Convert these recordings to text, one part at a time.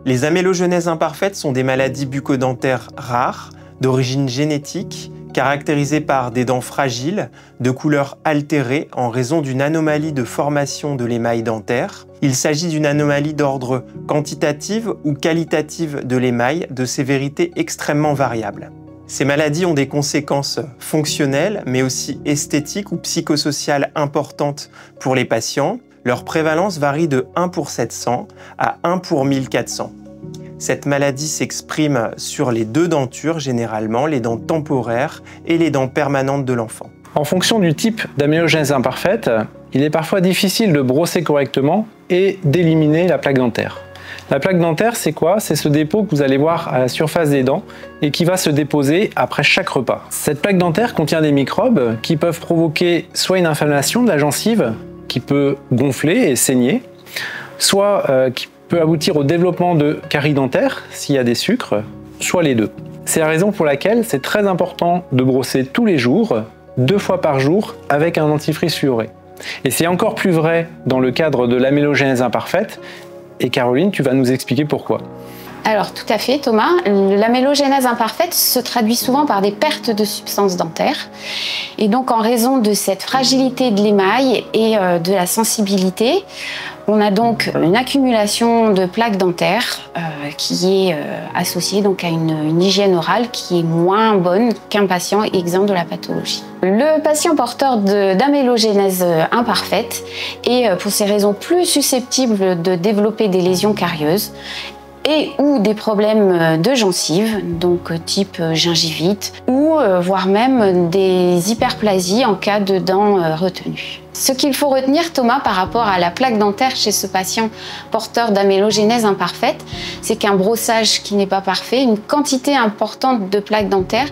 Les amélogenèses imparfaites sont des maladies bucco-dentaires rares, d'origine génétique, caractérisées par des dents fragiles, de couleur altérée en raison d'une anomalie de formation de l'émail dentaire. Il s'agit d'une anomalie d'ordre quantitative ou qualitative de l'émail, de sévérité extrêmement variable. Ces maladies ont des conséquences fonctionnelles, mais aussi esthétiques ou psychosociales importantes pour les patients. Leur prévalence varie de 1 pour 700 à 1 pour 1400. Cette maladie s'exprime sur les deux dentures, généralement les dents temporaires et les dents permanentes de l'enfant. En fonction du type d'amélogenèse imparfaite, il est parfois difficile de brosser correctement et d'éliminer la plaque dentaire. La plaque dentaire, c'est quoi? C'est ce dépôt que vous allez voir à la surface des dents et qui va se déposer après chaque repas. Cette plaque dentaire contient des microbes qui peuvent provoquer soit une inflammation de la gencive, qui peut gonfler et saigner, soit qui peut aboutir au développement de caries dentaires s'il y a des sucres, soit les deux. C'est la raison pour laquelle c'est très important de brosser tous les jours, 2 fois par jour, avec un dentifrice fluoré. Et c'est encore plus vrai dans le cadre de l'amélogénèse imparfaite, et Caroline, tu vas nous expliquer pourquoi. Alors tout à fait Thomas, l'amélogénèse imparfaite se traduit souvent par des pertes de substances dentaires et donc en raison de cette fragilité de l'émail et de la sensibilité, on a donc une accumulation de plaques dentaires qui est associée donc à une hygiène orale qui est moins bonne qu'un patient exempt de la pathologie. Le patient porteur d'amélogénèse imparfaite est pour ces raisons plus susceptible de développer des lésions carieuses et ou des problèmes de gencives, donc type gingivite, ou voire même des hyperplasies en cas de dents retenues. Ce qu'il faut retenir, Thomas, par rapport à la plaque dentaire chez ce patient porteur d'amélogénèse imparfaite, c'est qu'un brossage qui n'est pas parfait, une quantité importante de plaques dentaires,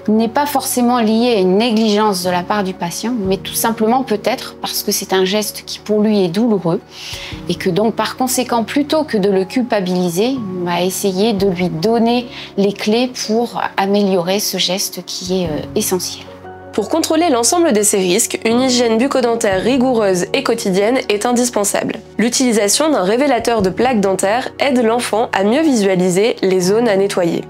n'est pas forcément lié à une négligence de la part du patient, mais tout simplement peut-être parce que c'est un geste qui pour lui est douloureux et que donc par conséquent, plutôt que de le culpabiliser, on va essayer de lui donner les clés pour améliorer ce geste qui est essentiel. Pour contrôler l'ensemble de ces risques, une hygiène bucco-dentaire rigoureuse et quotidienne est indispensable. L'utilisation d'un révélateur de plaques dentaires aide l'enfant à mieux visualiser les zones à nettoyer.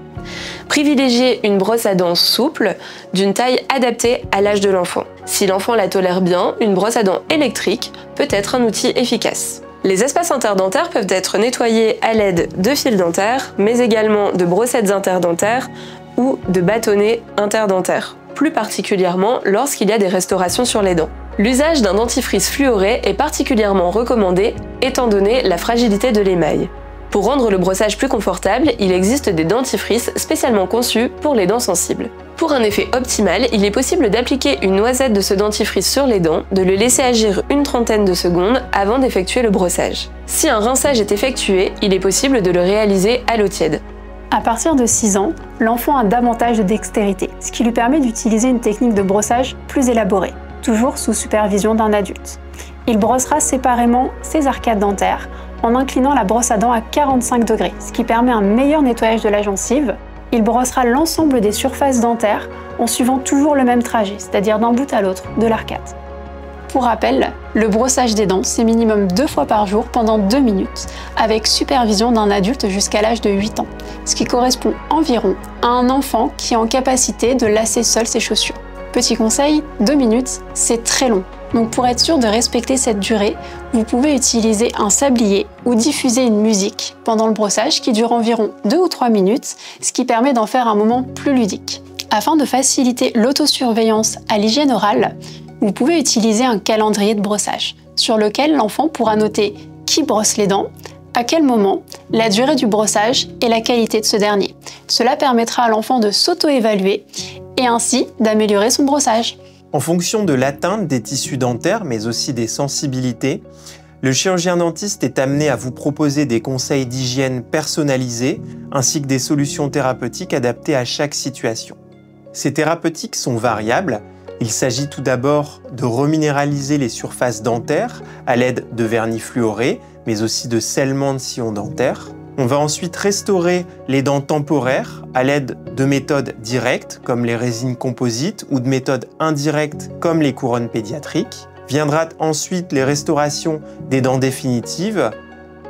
Privilégiez une brosse à dents souple, d'une taille adaptée à l'âge de l'enfant. Si l'enfant la tolère bien, une brosse à dents électrique peut être un outil efficace. Les espaces interdentaires peuvent être nettoyés à l'aide de fils dentaires, mais également de brossettes interdentaires ou de bâtonnets interdentaires, plus particulièrement lorsqu'il y a des restaurations sur les dents. L'usage d'un dentifrice fluoré est particulièrement recommandé étant donné la fragilité de l'émail. Pour rendre le brossage plus confortable, il existe des dentifrices spécialement conçus pour les dents sensibles. Pour un effet optimal, il est possible d'appliquer une noisette de ce dentifrice sur les dents, de le laisser agir une trentaine de secondes avant d'effectuer le brossage. Si un rinçage est effectué, il est possible de le réaliser à l'eau tiède. À partir de 6 ans, l'enfant a davantage de dextérité, ce qui lui permet d'utiliser une technique de brossage plus élaborée, toujours sous supervision d'un adulte. Il brossera séparément ses arcades dentaires en inclinant la brosse à dents à 45 degrés, ce qui permet un meilleur nettoyage de la gencive. Il brossera l'ensemble des surfaces dentaires en suivant toujours le même trajet, c'est-à-dire d'un bout à l'autre de l'arcade. Pour rappel, le brossage des dents, c'est minimum 2 fois par jour pendant 2 minutes, avec supervision d'un adulte jusqu'à l'âge de 8 ans, ce qui correspond environ à un enfant qui est en capacité de lasser seul ses chaussures. Petit conseil, 2 minutes, c'est très long. Donc pour être sûr de respecter cette durée, vous pouvez utiliser un sablier ou diffuser une musique pendant le brossage qui dure environ 2 ou 3 minutes, ce qui permet d'en faire un moment plus ludique. Afin de faciliter l'autosurveillance à l'hygiène orale, vous pouvez utiliser un calendrier de brossage sur lequel l'enfant pourra noter qui brosse les dents, à quel moment, la durée du brossage et la qualité de ce dernier. Cela permettra à l'enfant de s'auto-évaluer et ainsi d'améliorer son brossage. En fonction de l'atteinte des tissus dentaires, mais aussi des sensibilités, le chirurgien dentiste est amené à vous proposer des conseils d'hygiène personnalisés ainsi que des solutions thérapeutiques adaptées à chaque situation. Ces thérapeutiques sont variables. Il s'agit tout d'abord de reminéraliser les surfaces dentaires à l'aide de vernis fluoré, mais aussi de scellement de sillons dentaires. On va ensuite restaurer les dents temporaires à l'aide de méthodes directes comme les résines composites ou de méthodes indirectes comme les couronnes pédiatriques. Viendra ensuite les restaurations des dents définitives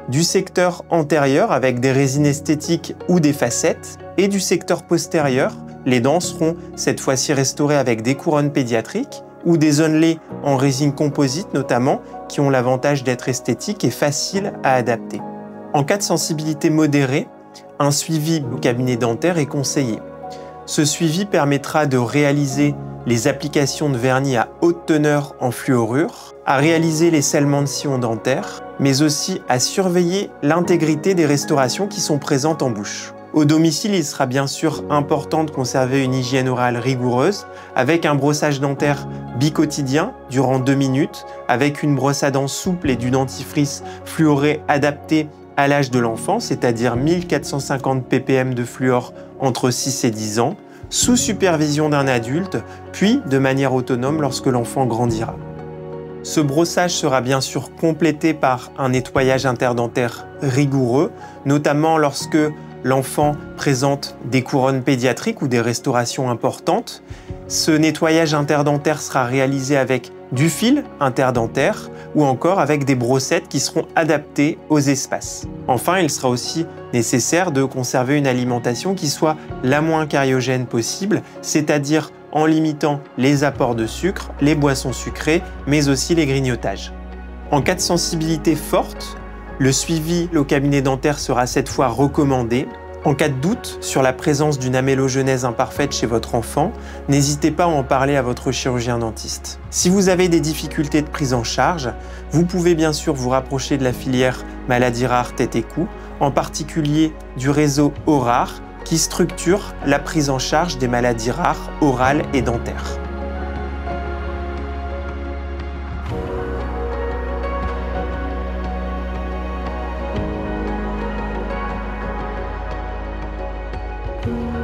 du secteur antérieur avec des résines esthétiques ou des facettes, et du secteur postérieur. Les dents seront cette fois-ci restaurées avec des couronnes pédiatriques ou des onlets en résine composite notamment, qui ont l'avantage d'être esthétiques et faciles à adapter. En cas de sensibilité modérée, un suivi au cabinet dentaire est conseillé. Ce suivi permettra de réaliser les applications de vernis à haute teneur en fluorure, à réaliser les scellements de sillons dentaires, mais aussi à surveiller l'intégrité des restaurations qui sont présentes en bouche. Au domicile, il sera bien sûr important de conserver une hygiène orale rigoureuse avec un brossage dentaire bicotidien durant 2 minutes, avec une brosse à dents souple et du dentifrice fluoré adapté à l'âge de l'enfant, c'est-à-dire 1450 ppm de fluor entre 6 et 10 ans, sous supervision d'un adulte, puis de manière autonome lorsque l'enfant grandira. Ce brossage sera bien sûr complété par un nettoyage interdentaire rigoureux, notamment lorsque l'enfant présente des couronnes pédiatriques ou des restaurations importantes. Ce nettoyage interdentaire sera réalisé avec du fil interdentaire ou encore avec des brossettes qui seront adaptées aux espaces. Enfin, il sera aussi nécessaire de conserver une alimentation qui soit la moins cariogène possible, c'est-à-dire en limitant les apports de sucre, les boissons sucrées, mais aussi les grignotages. En cas de sensibilité forte, le suivi au cabinet dentaire sera cette fois recommandé. En cas de doute sur la présence d'une amélogenèse imparfaite chez votre enfant, n'hésitez pas à en parler à votre chirurgien dentiste. Si vous avez des difficultés de prise en charge, vous pouvez bien sûr vous rapprocher de la filière maladies rares tête et cou, en particulier du réseau ORARE, qui structure la prise en charge des maladies rares orales et dentaires. Thank you.